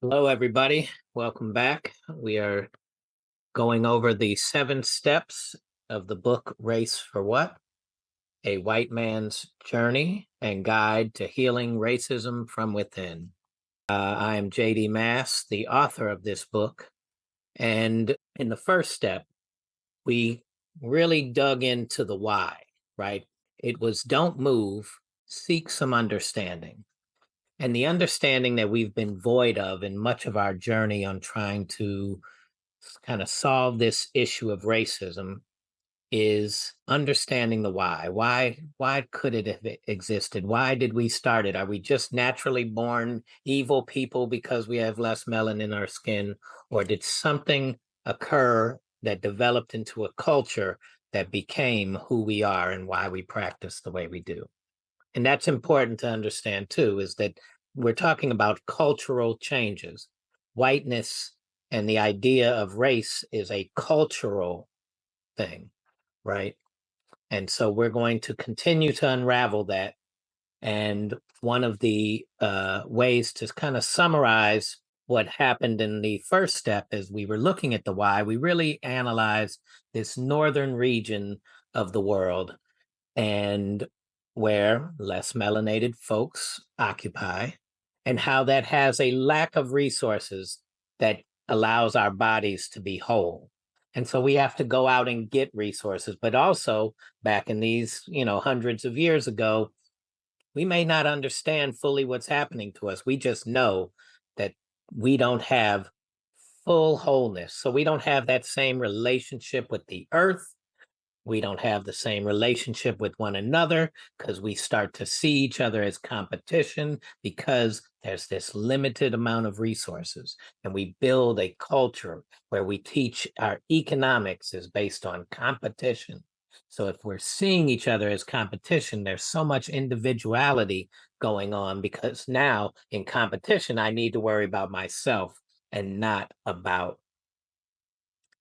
Hello, everybody. Welcome back. We are going over the 7 steps of the book Race for What? A White Man's Journey and Guide to Healing Racism from Within. I am jdmass, the author of this book. And in the first step, we really dug into the why, right? It was don't move, seek some understanding. And the understanding that we've been void of in much of our journey on trying to kind of solve this issue of racism is understanding the why. Why could it have existed? Why did we start it? Are we just naturally born evil people because we have less melanin in our skin? Or did something occur that developed into a culture that became who we are and why we practice the way we do? And that's important to understand too, is that we're talking about cultural changes. Whiteness and the idea of race is a cultural thing, right? And so we're going to continue to unravel that. And one of the ways to kind of summarize what happened in the first step as we were looking at the why, we really analyzed this northern region of the world and where less melanated folks occupy, and how that has a lack of resources that allows our bodies to be whole. And so we have to go out and get resources, but also back in these, hundreds of years ago, we may not understand fully what's happening to us. We just know that we don't have full wholeness. So we don't have that same relationship with the earth. We don't have the same relationship with one another because we start to see each other as competition because there's this limited amount of resources. And we build a culture where we teach our economics is based on competition. So if we're seeing each other as competition, there's so much individuality going on because now in competition, I need to worry about myself and not about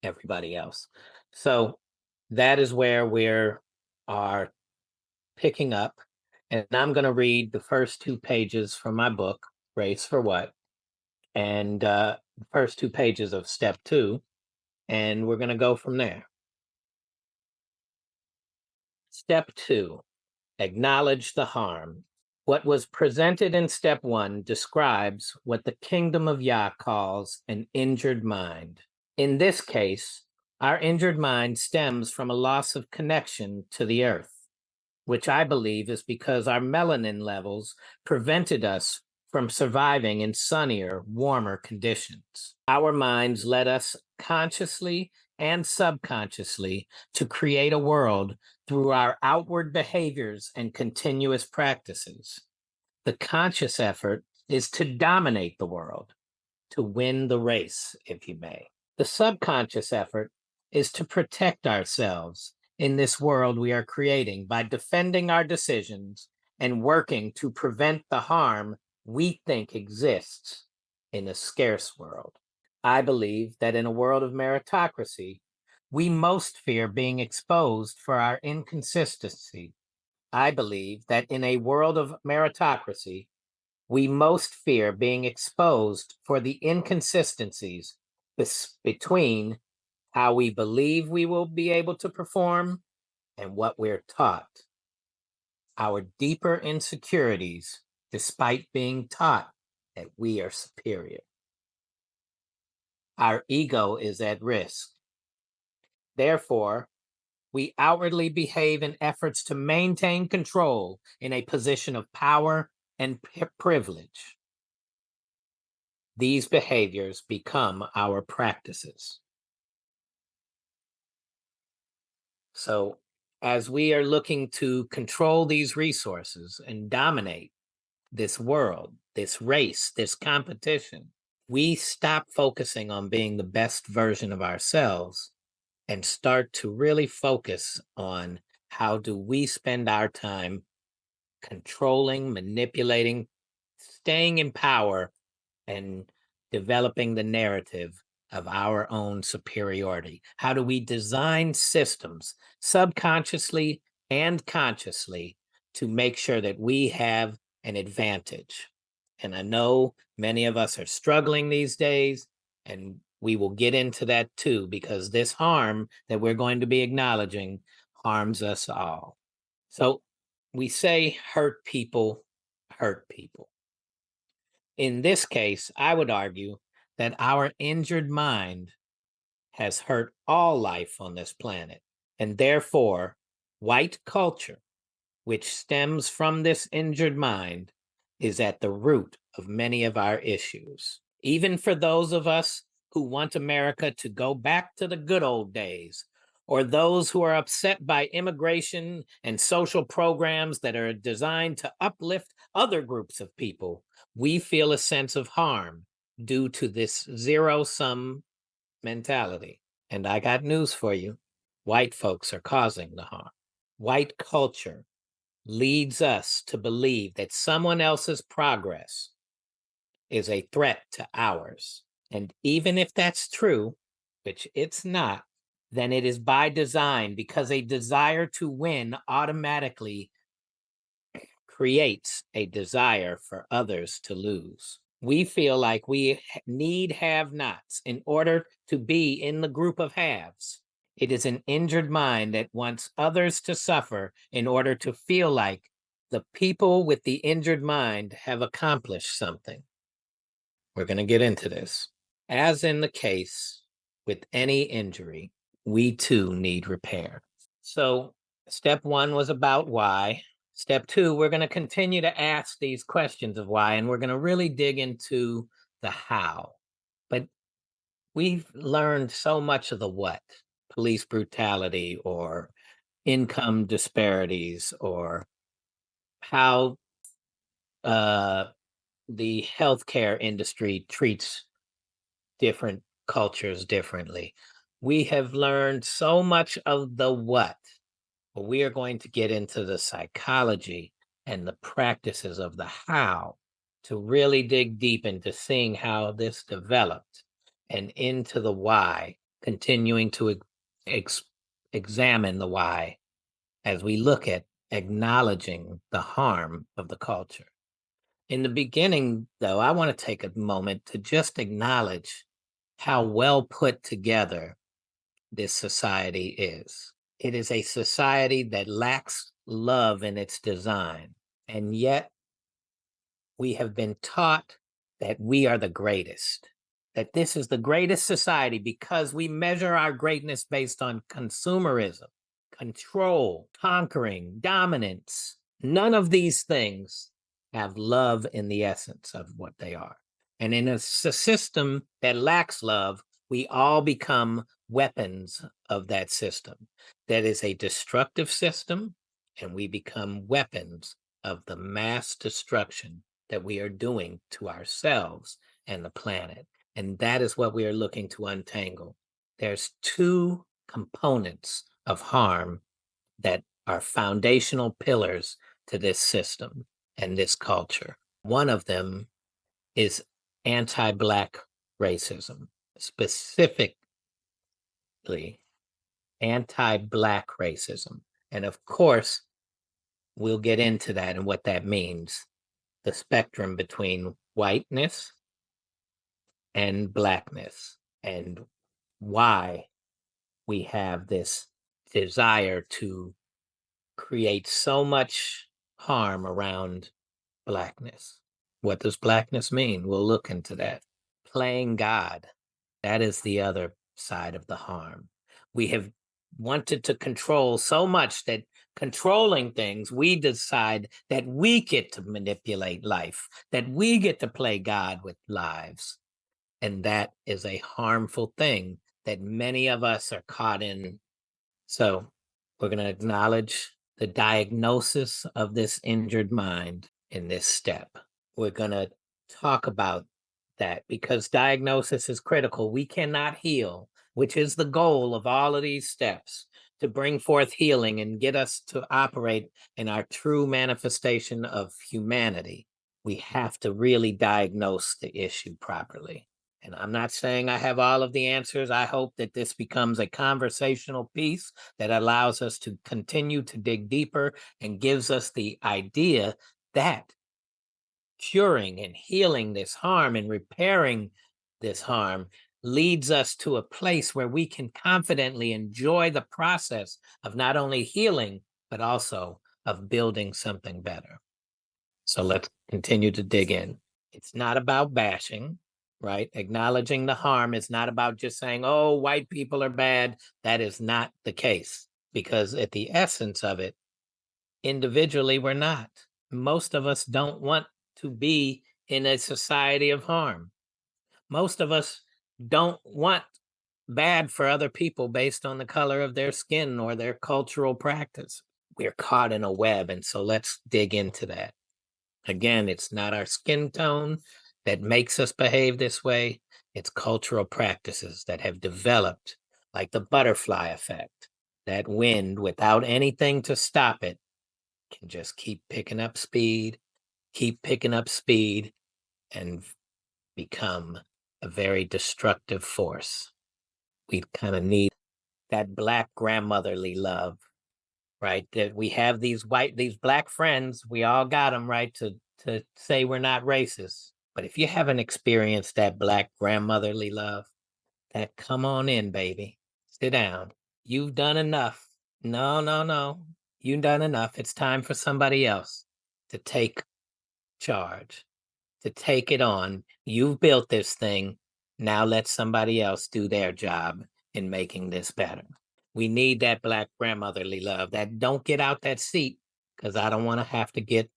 everybody else. So that is where we are picking up. And I'm going to read the first 2 pages from my book, Race for What, and the first 2 pages of step 2. And we're going to go from there. Step 2, acknowledge the harm. What was presented in step 1 describes what the kingdom of Yah calls an injured mind. In this case, our injured mind stems from a loss of connection to the earth, which I believe is because our melanin levels prevented us from surviving in sunnier, warmer conditions. Our minds led us consciously and subconsciously to create a world through our outward behaviors and continuous practices. The conscious effort is to dominate the world, to win the race, if you may. The subconscious effort is to protect ourselves in this world we are creating by defending our decisions and working to prevent the harm we think exists in a scarce world. I believe that in a world of meritocracy, we most fear being exposed for our inconsistency. I believe that in a world of meritocracy, we most fear being exposed for the inconsistencies between how we believe we will be able to perform and what we're taught. Our deeper insecurities, despite being taught that we are superior. Our ego is at risk. Therefore, we outwardly behave in efforts to maintain control in a position of power and privilege. These behaviors become our practices. So, as we are looking to control these resources and dominate this world, this race, this competition, we stop focusing on being the best version of ourselves and start to really focus on how do we spend our time controlling, manipulating, staying in power, and developing the narrative of our own superiority. How do we design systems subconsciously and consciously to make sure that we have an advantage? And I know many of us are struggling these days, and we will get into that too, because this harm that we're going to be acknowledging harms us all. So we say hurt people hurt people. In this case, I would argue that our injured mind has hurt all life on this planet, and therefore, white culture, which stems from this injured mind, is at the root of many of our issues. Even for those of us who want America to go back to the good old days, or those who are upset by immigration and social programs that are designed to uplift other groups of people, we feel a sense of harm due to this zero-sum mentality. And I got news for you. White folks are causing the harm. White culture leads us to believe that someone else's progress is a threat to ours. And even if that's true, which it's not, then it is by design, because a desire to win automatically creates a desire for others to lose. We feel like we need have-nots in order to be in the group of haves. It is an injured mind that wants others to suffer in order to feel like the people with the injured mind have accomplished something. We're going to get into this. As in the case with any injury, we too need repair. So, step one was about why. Step two, we're going to continue to ask these questions of why, and we're going to really dig into the how. But we've learned so much of the what: police brutality, or income disparities, or how the healthcare industry treats different cultures differently. We have learned so much of the what, but we are going to get into the psychology and the practices of the how to really dig deep into seeing how this developed, and into the why, continuing to examine the why as we look at acknowledging the harm of the culture. In the beginning, though, I want to take a moment to just acknowledge how well put together this society is. It is a society that lacks love in its design, and yet we have been taught that we are the greatest, that this is the greatest society because we measure our greatness based on consumerism, control, conquering, dominance. None of these things have love in the essence of what they are. And in a system that lacks love, we all become weapons of that system. That is a destructive system, and we become weapons of the mass destruction that we are doing to ourselves and the planet. And that is what we are looking to untangle. There's two components of harm that are foundational pillars to this system and this culture. One of them is anti-Black racism, specifically anti-Black racism. And of course, we'll get into that and what that means. The spectrum between whiteness and Blackness, and why we have this desire to create so much harm around Blackness. What does Blackness mean? We'll look into that. Playing God, that is the other side of the harm. We have wanted to control so much that controlling things, we decide that we get to manipulate life, that we get to play God with lives. And that is a harmful thing that many of us are caught in. So we're going to acknowledge the diagnosis of this injured mind in this step. We're going to talk about that because diagnosis is critical. We cannot heal, which is the goal of all of these steps, to bring forth healing and get us to operate in our true manifestation of humanity. We have to really diagnose the issue properly. And I'm not saying I have all of the answers. I hope that this becomes a conversational piece that allows us to continue to dig deeper and gives us the idea that curing and healing this harm and repairing this harm leads us to a place where we can confidently enjoy the process of not only healing, but also of building something better. So let's continue to dig in. It's not about bashing, right? Acknowledging the harm is not about just saying, oh, white people are bad. That is not the case, because at the essence of it, individually, we're not. Most of us don't want to be in a society of harm. Most of us don't want bad for other people based on the color of their skin or their cultural practice. We're caught in a web, and so let's dig into that. Again, it's not our skin tone that makes us behave this way. It's cultural practices that have developed, like the butterfly effect. That wind, without anything to stop it, can just keep picking up speed, and become a very destructive force. We kind of need that Black grandmotherly love, right? That we have these Black friends, we all got them, right, to say we're not racist. But if you haven't experienced that Black grandmotherly love, that come on in, baby, sit down. You've done enough. No, no, no. You've done enough. It's time for somebody else to take charge, to take it on. You've built this thing. Now let somebody else do their job in making this better. We need that Black grandmotherly love. That don't get out that seat, because I don't want to have to get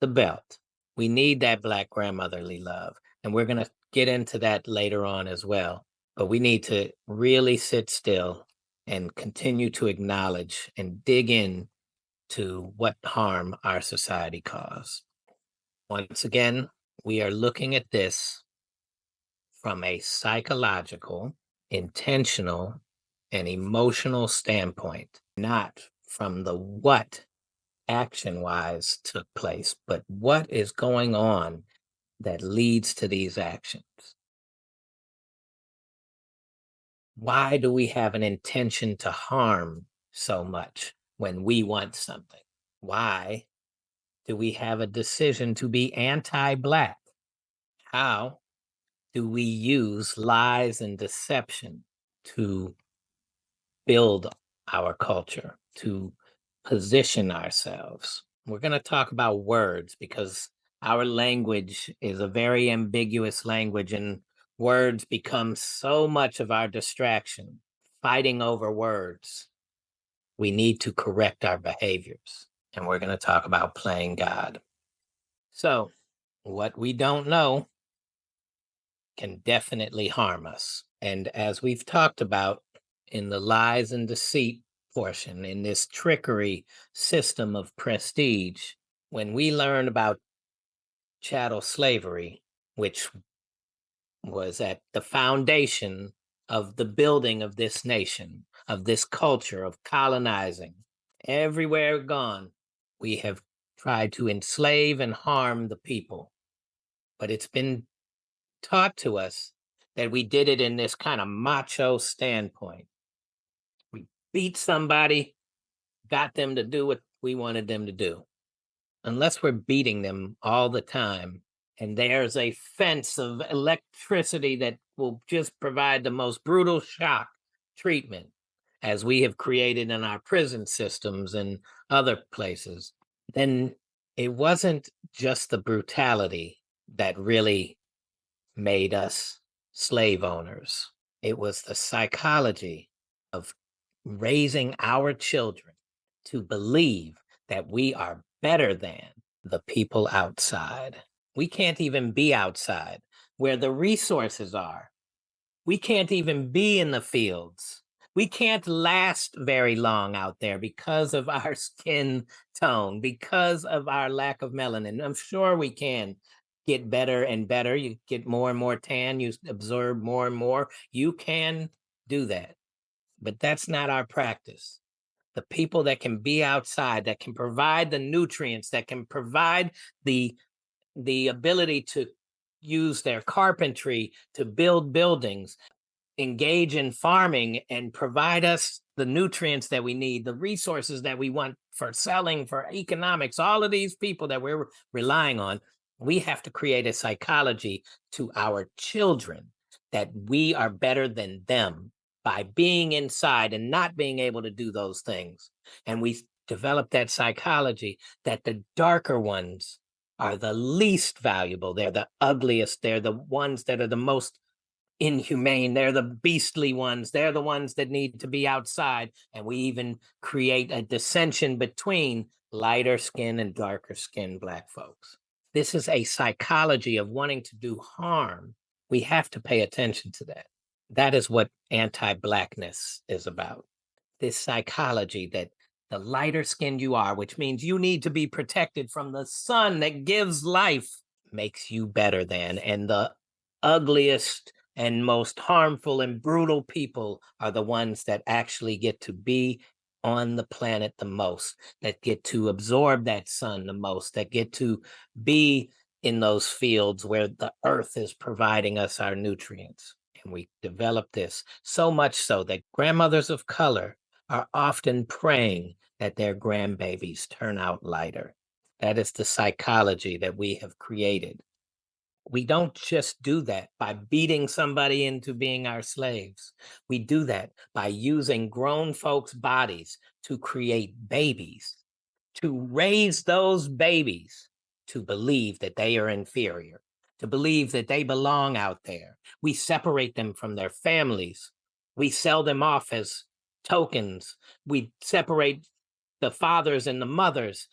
the belt. We need that Black grandmotherly love. And we're going to get into that later on as well. But we need to really sit still and continue to acknowledge and dig in to what harm our society caused. Once again, we are looking at this from a psychological, intentional, and emotional standpoint, not from the what action-wise took place, but what is going on that leads to these actions. Why do we have an intention to harm so much when we want something? Why do we have a decision to be anti-Black? How do we use lies and deception to build our culture, to position ourselves? We're going to talk about words, because our language is a very ambiguous language, and words become so much of our distraction. Fighting over words. We need to correct our behaviors, and we're going to talk about playing God. So, what we don't know can definitely harm us. And as we've talked about in the lies and deceit portion, in this trickery system of prestige, when we learn about chattel slavery, which was at the foundation of the building of this nation, of this culture of colonizing, everywhere gone, we have tried to enslave and harm the people. But it's been taught to us that we did it in this kind of macho standpoint. We beat somebody, got them to do what we wanted them to do. Unless we're beating them all the time, and there's a fence of electricity that will just provide the most brutal shock treatment, as we have created in our prison systems and other places, then it wasn't just the brutality that really made us slave owners. It was the psychology of raising our children to believe that we are better than the people outside. We can't even be outside where the resources are. We can't even be in the fields. We can't last very long out there because of our skin tone, because of our lack of melanin. I'm sure we can get better and better. You get more and more tan, you absorb more and more. You can do that, but that's not our practice. The people that can be outside, that can provide the nutrients, that can provide the ability to use their carpentry to build buildings, engage in farming, and provide us the nutrients that we need, the resources that we want for selling, for economics, all of these people that we're relying on, We have to create a psychology to our children that we are better than them by being inside and not being able to do those things. And we develop that psychology that the darker ones are the least valuable. They're the ugliest. They're the ones that are the most inhumane. They're the beastly ones. They're the ones that need to be outside. And we even create a dissension between lighter skin and darker skin Black folks. This is a psychology of wanting to do harm. We have to pay attention to that. That is what anti-Blackness is about. This psychology that the lighter skinned you are, which means you need to be protected from the sun that gives life, makes you better than. And the ugliest and most harmful and brutal people are the ones that actually get to be on the planet the most, that get to absorb that sun the most, that get to be in those fields where the earth is providing us our nutrients. And we develop this so much so that grandmothers of color are often praying that their grandbabies turn out lighter. That is the psychology that we have created. We don't just do that by beating somebody into being our slaves. We do that by using grown folks' bodies to create babies, to raise those babies to believe that they are inferior, to believe that they belong out there. We separate them from their families. We sell them off as tokens. We separate the fathers and the mothers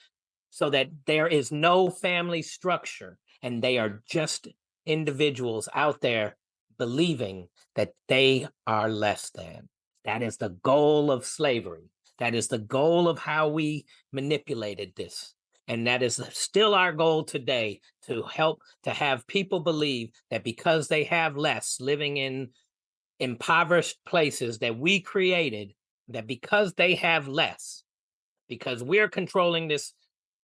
so that there is no family structure and they are just individuals out there believing that they are less than. That is the goal of slavery. That is the goal of how we manipulated this. And that is still our goal today, to help to have people believe that because they have less living in impoverished places that we created, that because they have less, because we're controlling this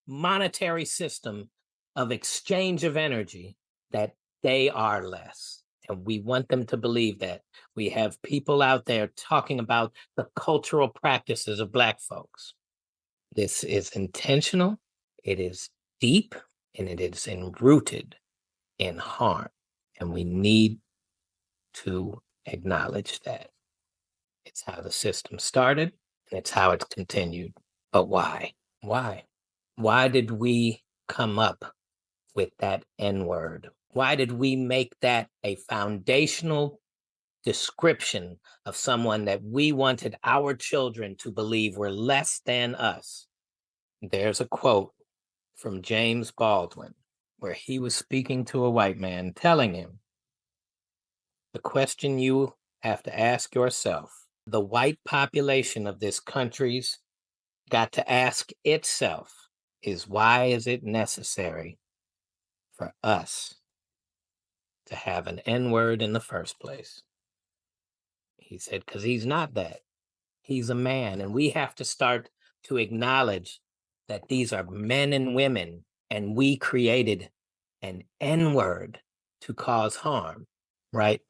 monetary system of exchange of energy, that they are less. And we want them to believe that. We have people out there talking about the cultural practices of Black folks. This is intentional, it is deep, and it is enrooted in harm. And we need to acknowledge that. It's how the system started, and it's how it's continued. But why? Why? Why did we come up with that N word? Why did we make that a foundational description of someone that we wanted our children to believe were less than us? There's a quote from James Baldwin where he was speaking to a white man, telling him, the question you have to ask yourself, the white population of this country's got to ask itself, is why is it necessary for us to have an N word in the first place? He said, because he's not that. He's a man. And we have to start to acknowledge that these are men and women, and we created an N word to cause harm, right?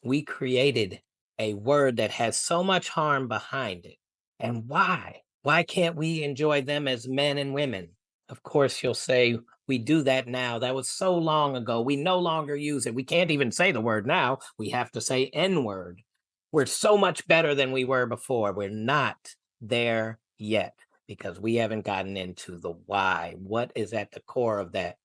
We created a word that has so much harm behind it. And why? Why can't we enjoy them as men and women? Of course, you'll say, we do that now. That was so long ago. We no longer use it. We can't even say the word now. We have to say N word. We're so much better than we were before. We're not there yet because we haven't gotten into the why. What is at the core of that?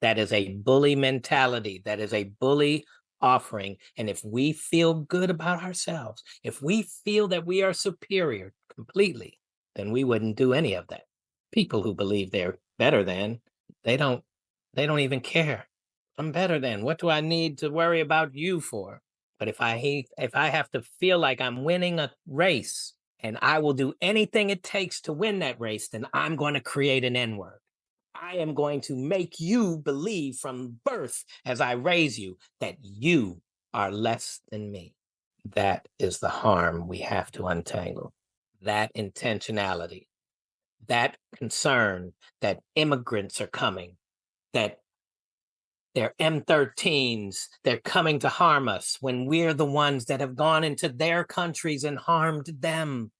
That is a bully mentality. That is a bully offering. And if we feel good about ourselves, if we feel that we are superior completely, then we wouldn't do any of that. People who believe they're better than, they don't even care. I'm better than. What do I need to worry about you for? But if I have to feel like I'm winning a race and I will do anything it takes to win that race, then I'm going to create an N-word. I am going to make you believe from birth as I raise you that you are less than me. That is the harm we have to untangle. That intentionality, that concern that immigrants are coming, that they're M13s, they're coming to harm us when we're the ones that have gone into their countries and harmed them.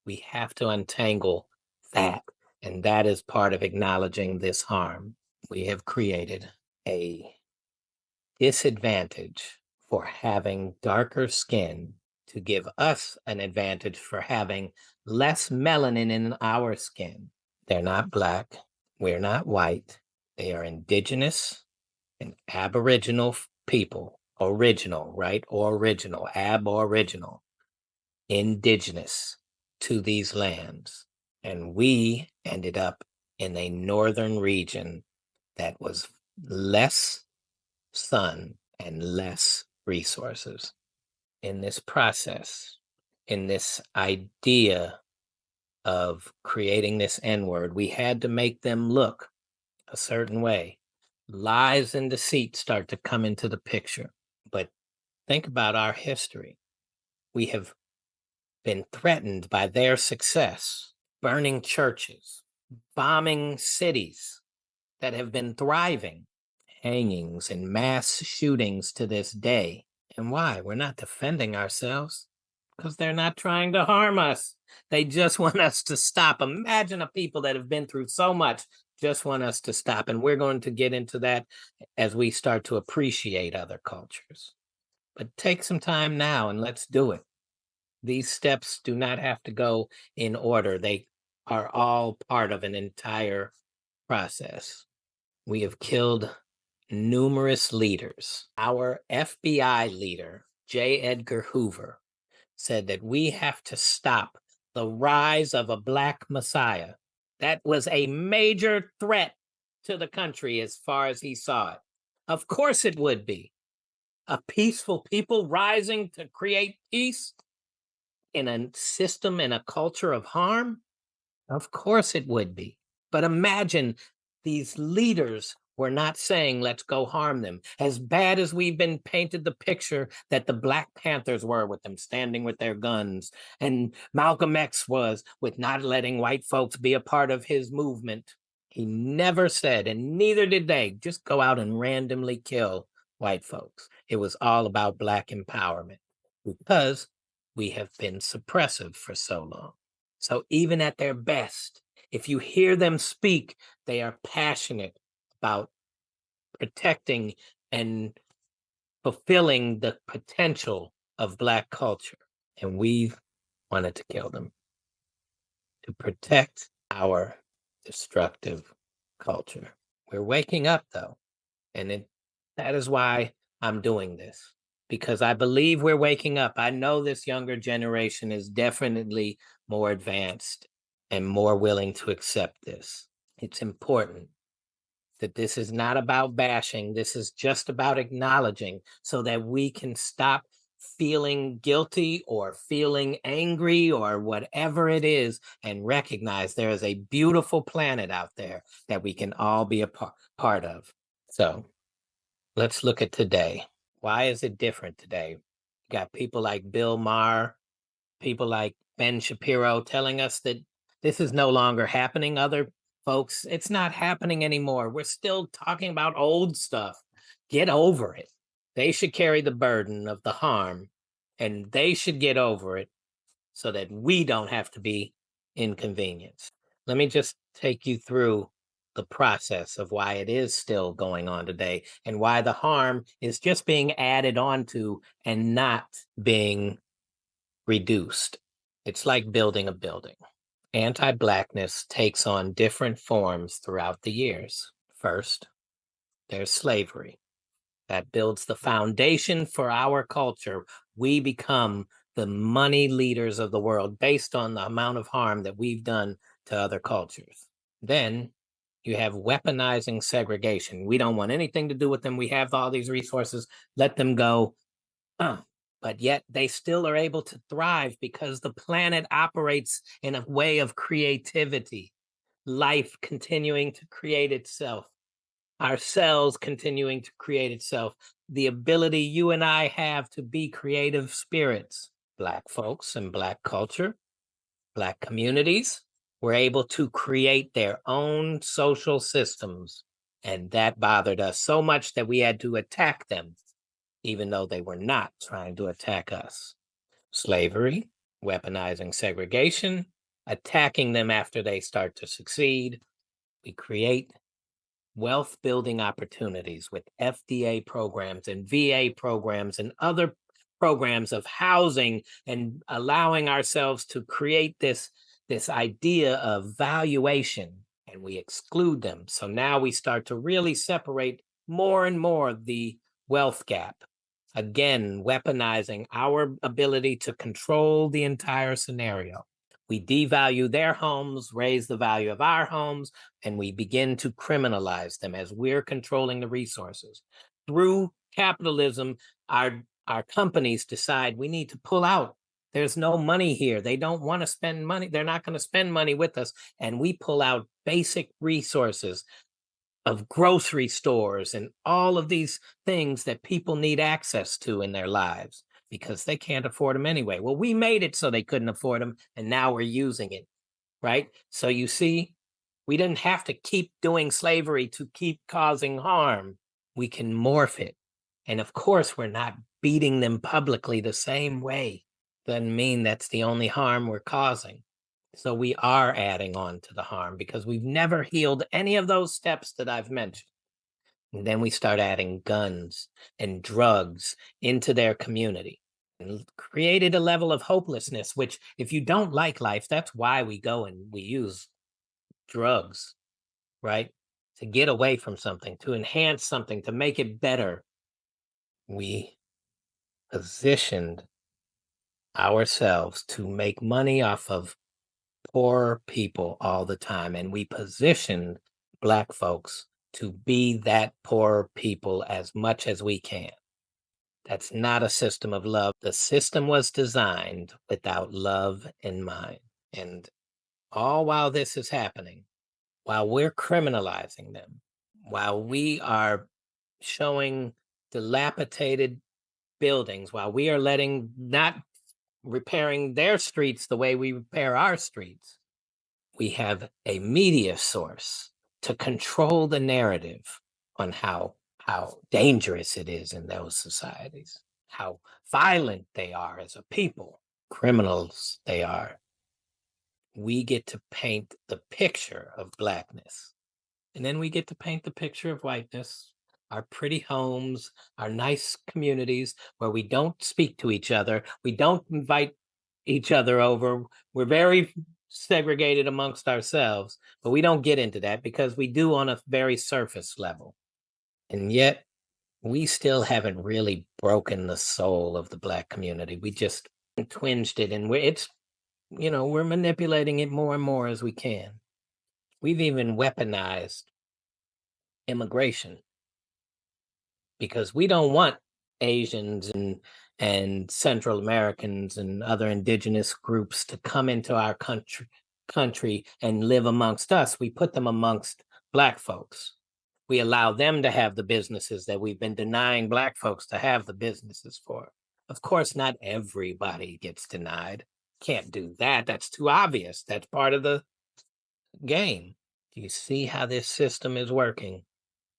We have to untangle that. And that is part of acknowledging this harm we have created. a disadvantage for having darker skin to give us an advantage for having less melanin in our skin. They're not black. We're not white. They are indigenous and aboriginal people. Original, right? Original, aboriginal, indigenous to these lands. And we ended up in a northern region that was less sun and less resources. In this process, in this idea of creating this N word, we had to make them look a certain way. Lies and deceit start to come into the picture. But think about our history. We have been threatened by their success, burning churches, bombing cities that have been thriving, hangings and mass shootings to this day. And why? We're not defending ourselves because they're not trying to harm us. They just want us to stop. Imagine a people that have been through so much just want us to stop. And we're going to get into that as we start to appreciate other cultures. But take some time now and let's do it. These steps do not have to go in order. They are all part of an entire process. We have killed numerous leaders. Our FBI leader, J. Edgar Hoover, said that we have to stop the rise of a Black Messiah. That was a major threat to the country as far as he saw it. Of course it would be. A peaceful people rising to create peace in a system and a culture of harm? Of course it would be. But imagine these leaders were not saying, let's go harm them. As bad as we've been painted the picture that the Black Panthers were with them standing with their guns, and Malcolm X was with not letting white folks be a part of his movement. He never said, and neither did they, just go out and randomly kill white folks. It was all about Black empowerment because we have been suppressive for so long. So even at their best, if you hear them speak, they are passionate about protecting and fulfilling the potential of Black culture. And we wanted to kill them to protect our destructive culture. We're waking up though, and that is why I'm doing this, because I believe we're waking up. I know this younger generation is definitely more advanced and more willing to accept this. It's important that this is not about bashing. This is just about acknowledging so that we can stop feeling guilty or feeling angry or whatever it is and recognize there is a beautiful planet out there that we can all be a part of. So let's look at today. Why is it different today? You got people like Bill Maher, people like Ben Shapiro telling us that this is no longer happening. Other folks, it's not happening anymore. We're still talking about old stuff. Get over it. They should carry the burden of the harm, and they should get over it so that we don't have to be inconvenienced. Let me just take you through the process of why it is still going on today and why the harm is just being added onto and not being reduced. It's like building a building. Anti-Blackness takes on different forms throughout the years. First, there's slavery. That builds the foundation for our culture. We become the money leaders of the world based on the amount of harm that we've done to other cultures. Then you have weaponizing segregation. We don't want anything to do with them. We have all these resources. Let them go. But yet they still are able to thrive because the planet operates in a way of creativity, life continuing to create itself, our cells continuing to create itself, the ability you and I have to be creative spirits. Black folks and Black culture, Black communities were able to create their own social systems. And that bothered us so much that we had to attack them, even though they were not trying to attack us. Slavery, weaponizing segregation, attacking them after they start to succeed. We create wealth building opportunities with FDA programs and VA programs and other programs of housing, and allowing ourselves to create this idea of valuation, and we exclude them. So now we start to really separate more and more the wealth gap, again weaponizing our ability to control the entire scenario. We devalue their homes, raise the value of our homes, and we begin to criminalize them as we're controlling the resources. Through capitalism, our companies decide we need to pull out. There's no money here. They don't want to spend money. They're not going to spend money with us. And we pull out basic resources of grocery stores and all of these things that people need access to in their lives because they can't afford them anyway. Well, we made it so they couldn't afford them, and now we're using it, right? So you see, we didn't have to keep doing slavery to keep causing harm. We can morph it. And of course, we're not beating them publicly the same way. Doesn't mean that's the only harm we're causing. So we are adding on to the harm because we've never healed any of those steps that I've mentioned. And then we start adding guns and drugs into their community and created a level of hopelessness, which if you don't like life, that's why we go and we use drugs, right? To get away from something, to enhance something, to make it better. We positioned ourselves to make money off of poor people all the time. And we positioned Black folks to be that poor people as much as we can. That's not a system of love. The system was designed without love in mind. And all while this is happening, while we're criminalizing them, while we are showing dilapidated buildings, while we are not repairing their streets the way we repair our streets, we have a media source to control the narrative on how dangerous it is in those societies, how violent they are as a people, criminals they are. We get to paint the picture of Blackness. And then we get to paint the picture of whiteness, our pretty homes, our nice communities where we don't speak to each other. We don't invite each other over. We're very segregated amongst ourselves, but we don't get into that because we do on a very surface level. And yet we still haven't really broken the soul of the Black community. We just twinged it, and we're manipulating it more and more as we can. We've even weaponized immigration because we don't want Asians and Central Americans and other indigenous groups to come into our country and live amongst us. We put them amongst Black folks. We allow them to have the businesses that we've been denying Black folks to have the businesses for. Of course, not everybody gets denied. Can't do that. That's too obvious. That's part of the game. Do you see how this system is working?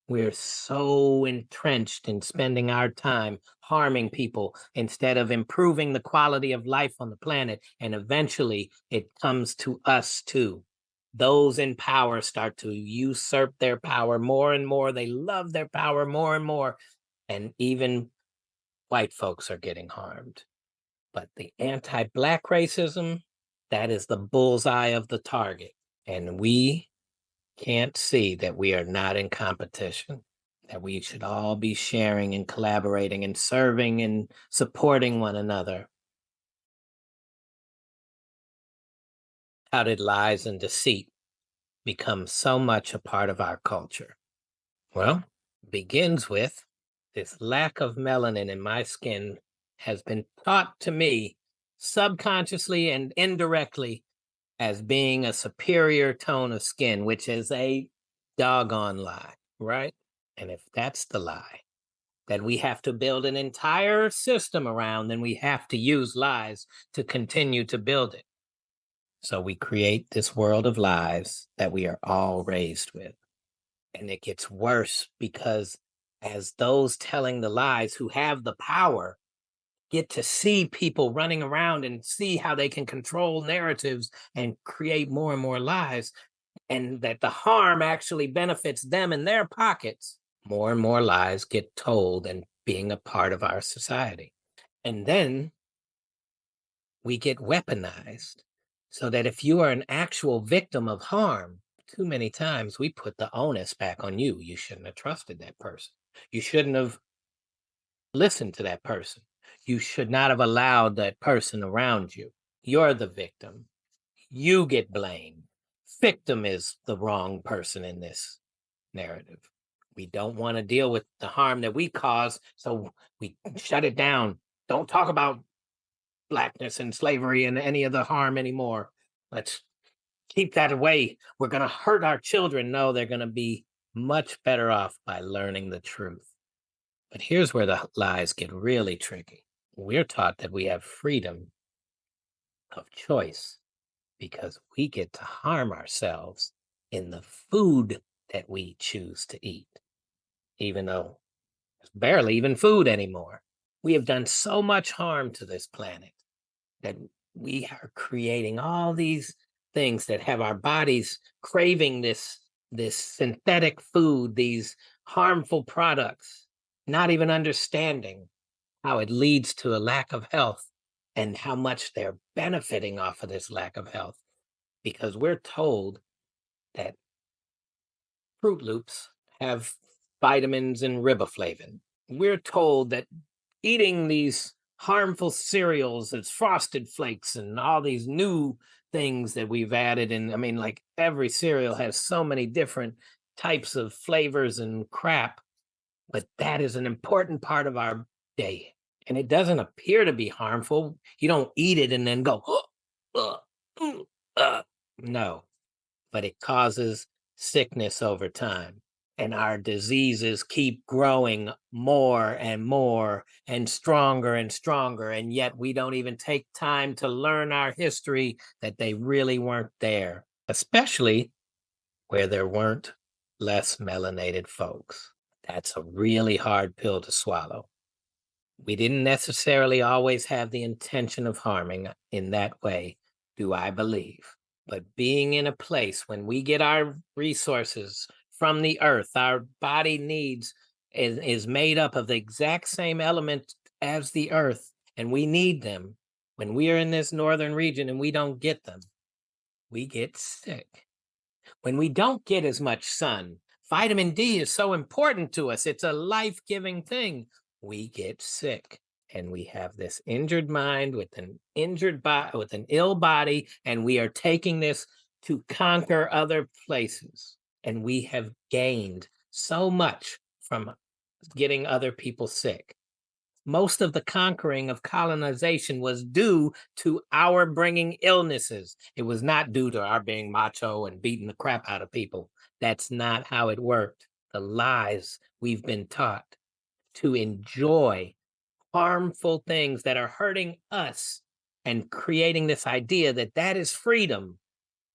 We're so entrenched in spending our time harming people instead of improving the quality of life on the planet. And eventually it comes to us too. Those in power start to usurp their power more and more. They love their power more and more. And even white folks are getting harmed. But the anti-Black racism, that is the bullseye of the target. And we can't see that we are not in competition, that we should all be sharing and collaborating and serving and supporting one another. How did lies and deceit become so much a part of our culture? Well, it begins with this lack of melanin in my skin has been taught to me subconsciously and indirectly as being a superior tone of skin, which is a doggone lie, right? And if that's the lie, then we have to build an entire system around, then we have to use lies to continue to build it. So we create this world of lies that we are all raised with. And it gets worse because as those telling the lies who have the power get to see people running around and see how they can control narratives and create more and more lies, and that the harm actually benefits them in their pockets, more and more lies get told and being a part of our society. And then we get weaponized so that if you are an actual victim of harm, too many times we put the onus back on you. You shouldn't have trusted that person. You shouldn't have listened to that person. You should not have allowed that person around you. You're the victim. You get blamed. Victim is the wrong person in this narrative. We don't want to deal with the harm that we cause, so we shut it down. Don't talk about blackness and slavery and any of the harm anymore. Let's keep that away. We're going to hurt our children. No, they're going to be much better off by learning the truth. But here's where the lies get really tricky. We're taught that we have freedom of choice because we get to harm ourselves in the food that we choose to eat, even though there's barely even food anymore. We have done so much harm to this planet that we are creating all these things that have our bodies craving this synthetic food, these harmful products, not even understanding how it leads to a lack of health and how much they're benefiting off of this lack of health, because we're told that Fruit Loops have vitamins and riboflavin. We're told that eating these harmful cereals, it's Frosted Flakes and all these new things that we've added in. I mean, like every cereal has so many different types of flavors and crap, but that is an important part of our day. And it doesn't appear to be harmful. You don't eat it and then go, no, but it causes sickness over time. And our diseases keep growing more and more and stronger, and yet we don't even take time to learn our history, that they really weren't there, especially where there weren't less melanated folks. That's a really hard pill to swallow. We didn't necessarily always have the intention of harming in that way, do I believe. But being in a place when we get our resources from the earth, our body needs is made up of the exact same element as the earth, and we need them. When we are in this northern region and we don't get them, we get sick. When we don't get as much sun, vitamin D is so important to us. It's a life-giving thing. We get sick, and we have this injured mind with an injured body, with an ill body, and we are taking this to conquer other places. And we have gained so much from getting other people sick. Most of the conquering of colonization was due to our bringing illnesses. It was not due to our being macho and beating the crap out of people. That's not how it worked. The lies we've been taught to enjoy harmful things that are hurting us and creating this idea that that is freedom.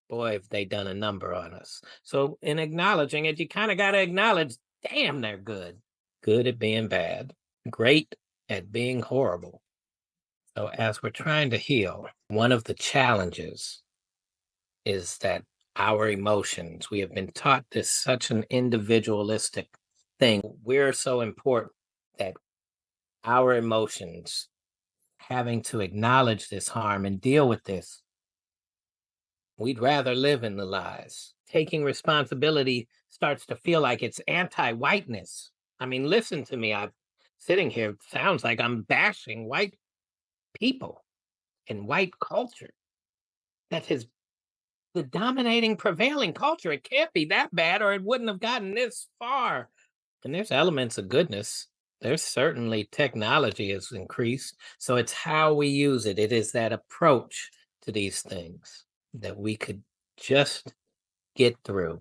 Boy, have they done a number on us. So in acknowledging it, you kind of got to acknowledge, damn, they're good. Good at being bad. Great at being horrible. So, as we're trying to heal, one of the challenges is that our emotions, we have been taught this such an individualistic thing. We're so important that our emotions, having to acknowledge this harm and deal with this, we'd rather live in the lies. Taking responsibility starts to feel like it's anti-whiteness. I mean, listen to me. I'm sitting here, sounds like I'm bashing white people and white culture. That is the dominating, prevailing culture. It can't be that bad, or it wouldn't have gotten this far. And there's elements of goodness. There's certainly technology has increased. So it's how we use it. It is that approach to these things that we could just get through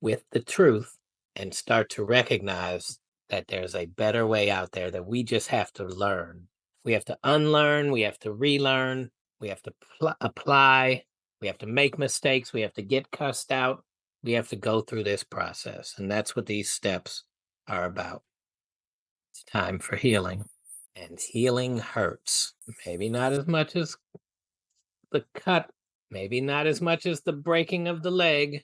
with the truth and start to recognize that there's a better way out there that we just have to learn. We have to unlearn, we have to relearn, we have to apply, we have to make mistakes, we have to get cussed out, we have to go through this process. And that's what these steps are about. It's time for healing. And healing hurts. Maybe not as much as the cut, Maybe not as much as the breaking of the leg,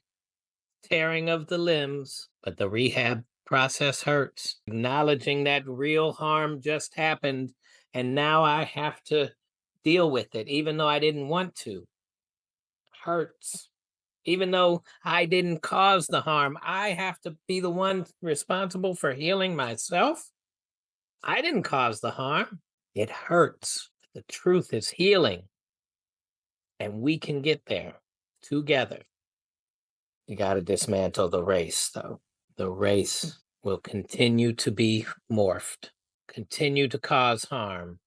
tearing of the limbs, but the rehab process hurts. Acknowledging that real harm just happened, and now I have to deal with it, even though I didn't want to. Hurts. Even though I didn't cause the harm, I have to be the one responsible for healing myself. I didn't cause the harm. It hurts. The truth is healing, and we can get there together. You got to dismantle the race, though. The race will continue to be morphed, continue to cause harm.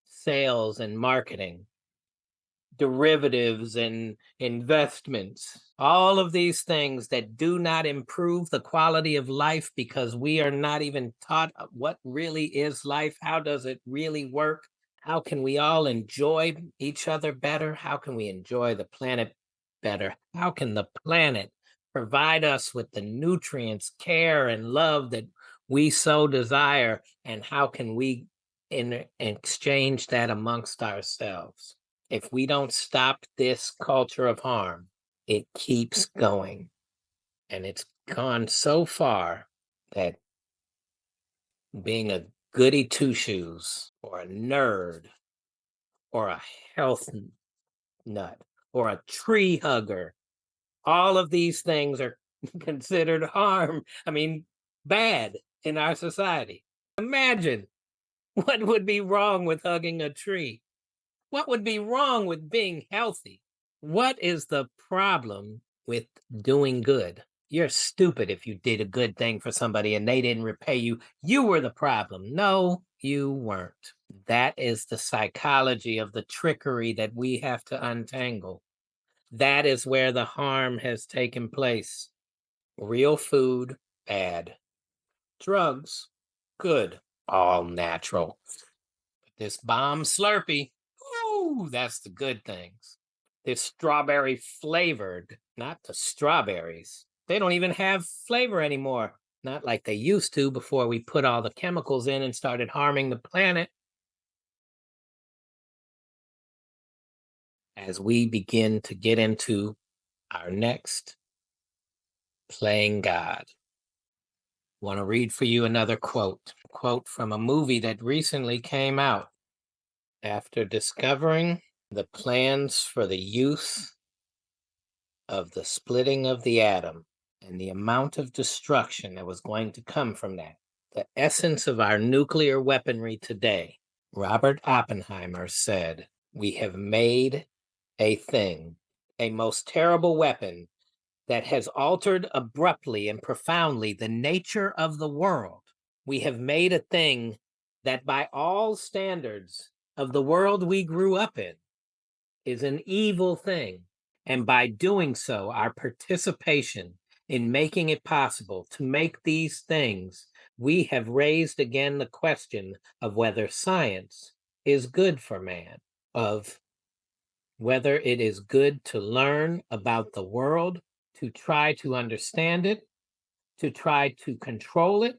Sales and marketing, derivatives and investments, all of these things that do not improve the quality of life because we are not even taught what really is life. How does it really work? How can we all enjoy each other better? How can we enjoy the planet better? How can the planet provide us with the nutrients, care, and love that we so desire? And how can we exchange that amongst ourselves? If we don't stop this culture of harm, it keeps going. And it's gone so far that being a goody two shoes or a nerd or a health nut or a tree hugger, all of these things are considered harm. I mean, bad in our society. Imagine what would be wrong with hugging a tree. What would be wrong with being healthy? What is the problem with doing good? You're stupid if you did a good thing for somebody and they didn't repay you. You were the problem. No, you weren't. That is the psychology of the trickery that we have to untangle. That is where the harm has taken place. Real food, bad. Drugs, good. All natural. This bomb Slurpee, ooh, that's the good things. This strawberry flavored, not the strawberries. They don't even have flavor anymore. Not like they used to before we put all the chemicals in and started harming the planet. As we begin to get into our next playing God. Want to read for you another quote from a movie that recently came out. After discovering the plans for the use of the splitting of the atom and the amount of destruction that was going to come from that, the essence of our nuclear weaponry today, Robert Oppenheimer said, "We have made a thing, a most terrible weapon that has altered abruptly and profoundly the nature of the world. We have made a thing that by all standards of the world we grew up in is an evil thing. And by doing so, our participation in making it possible to make these things, we have raised again the question of whether science is good for man, of whether it is good to learn about the world, to try to understand it, to try to control it,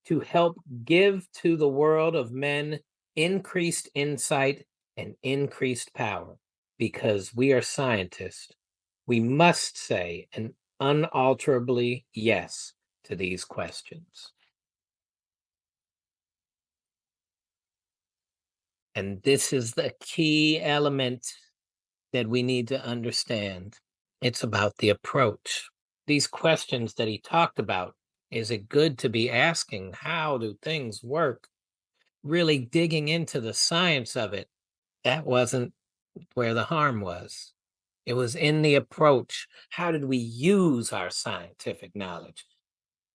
to help give to the world of men increased insight and increased power. Because we are scientists, we must say an unalterably yes to these questions." And this is the key element that we need to understand. It's about the approach. These questions that he talked about, is it good to be asking, how do things work? Really digging into the science of it. That wasn't where the harm was. It was in the approach. How did we use our scientific knowledge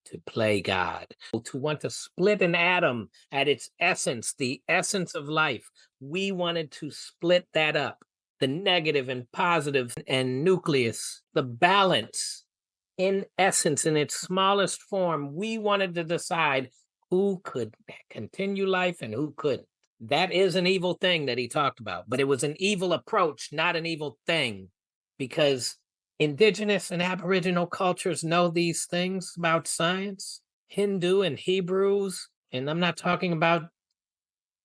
to play God? To want to split an atom at its essence, the essence of life. We wanted to split that up. The negative and positive and nucleus, the balance in essence, in its smallest form. We wanted to decide who could continue life and who couldn't. That is an evil thing that he talked about, but it was an evil approach, not an evil thing, because indigenous and aboriginal cultures know these things about science. Hindu and Hebrews, and I'm not talking about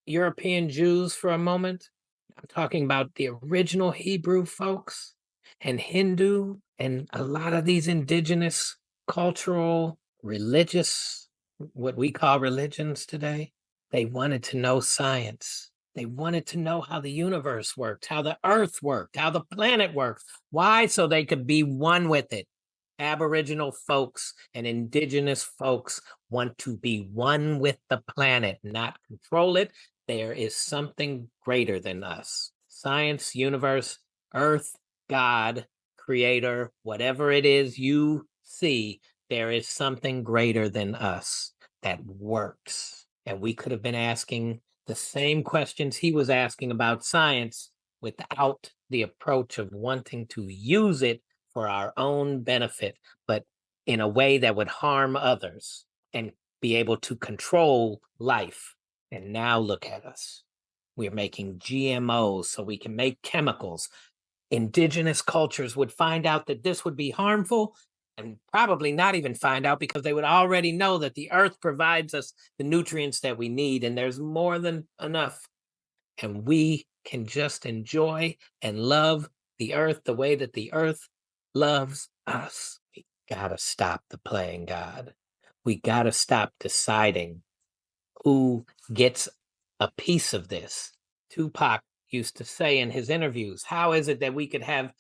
European Jews for a moment. I'm talking about the original Hebrew folks. And Hindu and a lot of these indigenous cultural, religious, what we call religions today, they wanted to know science. They wanted to know how the universe worked, how the earth worked, how the planet worked. Why? So they could be one with it. Aboriginal folks and indigenous folks want to be one with the planet, not control it. There is something greater than us. Science, universe, earth, God, creator, whatever it is you see, there is something greater than us that works. And we could have been asking the same questions he was asking about science without the approach of wanting to use it for our own benefit, but in a way that would harm others and be able to control life. And now look at us. We're making GMOs so we can make chemicals. Indigenous cultures would find out that this would be harmful and probably not even find out because they would already know that the earth provides us the nutrients that we need and there's more than enough. And we can just enjoy and love the earth the way that the earth loves us. We gotta stop the playing God. We gotta stop deciding who gets a piece of this. Tupac used to say in his interviews, how is it that we could have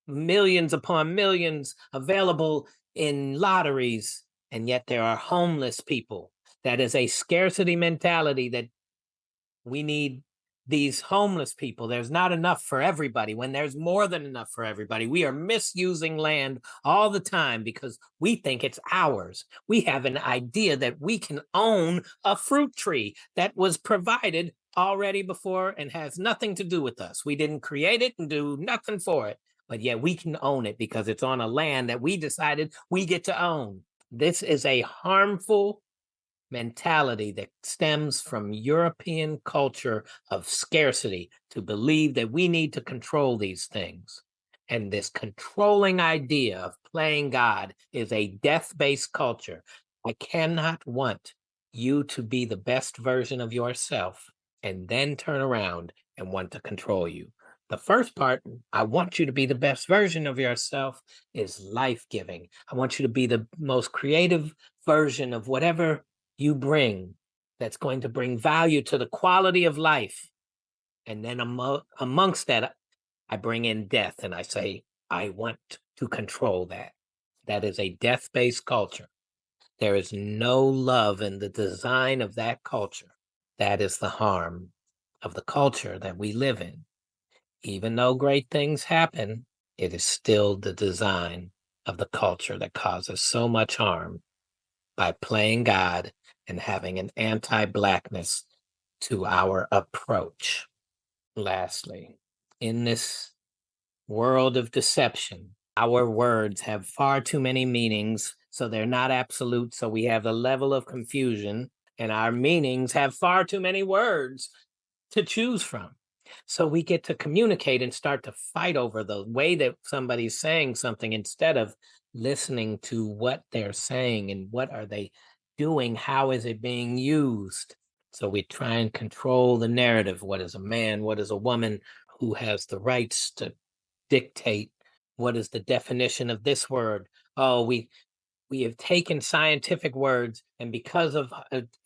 millions upon millions available in lotteries, and yet there are homeless people? That is a scarcity mentality that we need these homeless people. There's not enough for everybody when there's more than enough for everybody. We are misusing land all the time because we think it's ours. We have an idea that we can own a fruit tree that was provided already before and has nothing to do with us. We didn't create it and do nothing for it, but yet we can own it because it's on a land that we decided we get to own. This is a harmful mentality that stems from European culture of scarcity to believe that we need to control these things. And this controlling idea of playing God is a death-based culture. I cannot want you to be the best version of yourself and then turn around and want to control you. The first part, I want you to be the best version of yourself, is life-giving. I want you to be the most creative version of whatever you bring that's going to bring value to the quality of life. And then amongst that, I bring in death and I say, I want to control that. That is a death-based culture. There is no love in the design of that culture. That is the harm of the culture that we live in. Even though great things happen, it is still the design of the culture that causes so much harm by playing God and having an anti-Blackness to our approach. Lastly, in this world of deception, our words have far too many meanings, so they're not absolute, so we have a level of confusion, and our meanings have far too many words to choose from. So we get to communicate and start to fight over the way that somebody's saying something instead of listening to what they're saying and what are they doing, how is it being used. So we try and control the narrative. What is a man? What is a woman? Who has the rights to dictate? What is the definition of this word? Oh, we have taken scientific words, and because of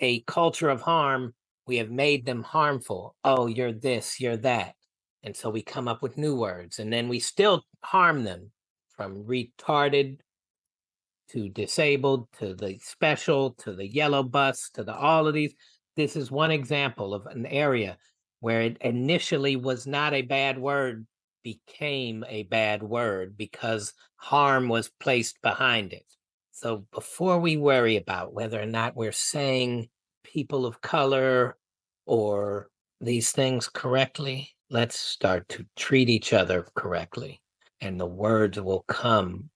a culture of harm, we have made them harmful. Oh, you're this, you're that. And so we come up with new words, and then we still harm them, from retarded to disabled to the special to the yellow bus to the all of these. This is one example of an area where it initially was not a bad word, became a bad word because harm was placed behind it. So before we worry about whether or not we're saying people of color or these things correctly, let's start to treat each other correctly, and the words will come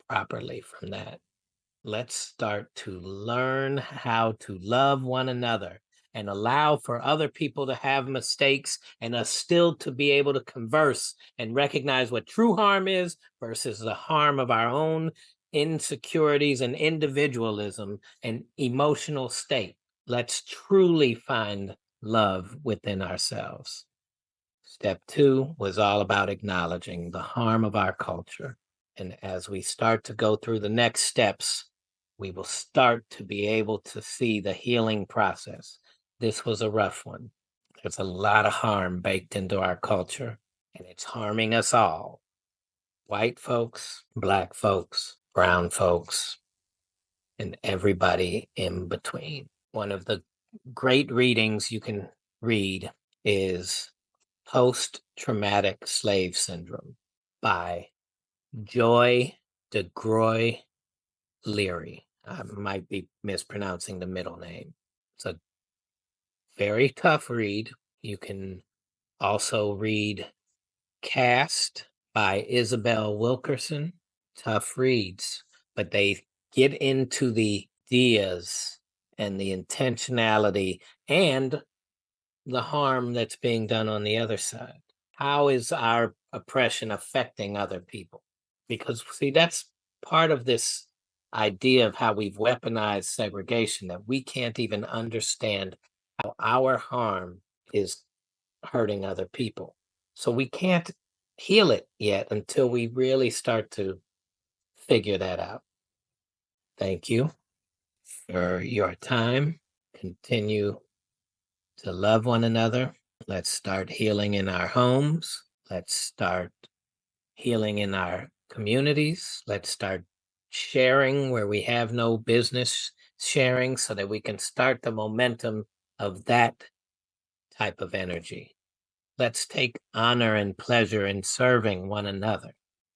properly from that. Let's start to learn how to love one another and allow for other people to have mistakes and us still to be able to converse and recognize what true harm is versus the harm of our own insecurities and individualism and emotional state. Let's truly find love within ourselves. Step 2 was all about acknowledging the harm of our culture. And as we start to go through the next steps, we will start to be able to see the healing process. This was a rough one. There's a lot of harm baked into our culture, and it's harming us all. White folks, Black folks, brown folks, and everybody in between. One of the great readings you can read is Post-Traumatic Slave Syndrome by Joy DeGroy Leary. I might be mispronouncing the middle name. It's a very tough read. You can also read Cast by Isabel Wilkerson. Tough reads, but they get into the ideas and the intentionality and the harm that's being done on the other side. How is our oppression affecting other people? Because, see, that's part of this idea of how we've weaponized segregation, that we can't even understand how our harm is hurting other people. So we can't heal it yet until we really start to figure that out. Thank you for your time. Continue to love one another. Let's start healing in our homes. Let's start healing in our communities. Let's start sharing where we have no business sharing so that we can start the momentum of that type of energy. Let's take honor and pleasure in serving one another.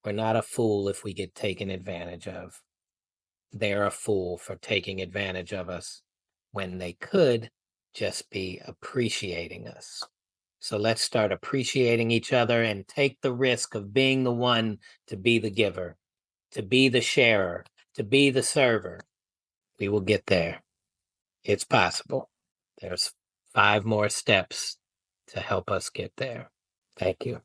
We're not a fool if we get taken advantage of. They're a fool for taking advantage of us when they could just be appreciating us. So let's start appreciating each other and take the risk of being the one to be the giver, to be the sharer, to be the server. We will get there. It's possible. There's 5 more steps to help us get there. Thank you.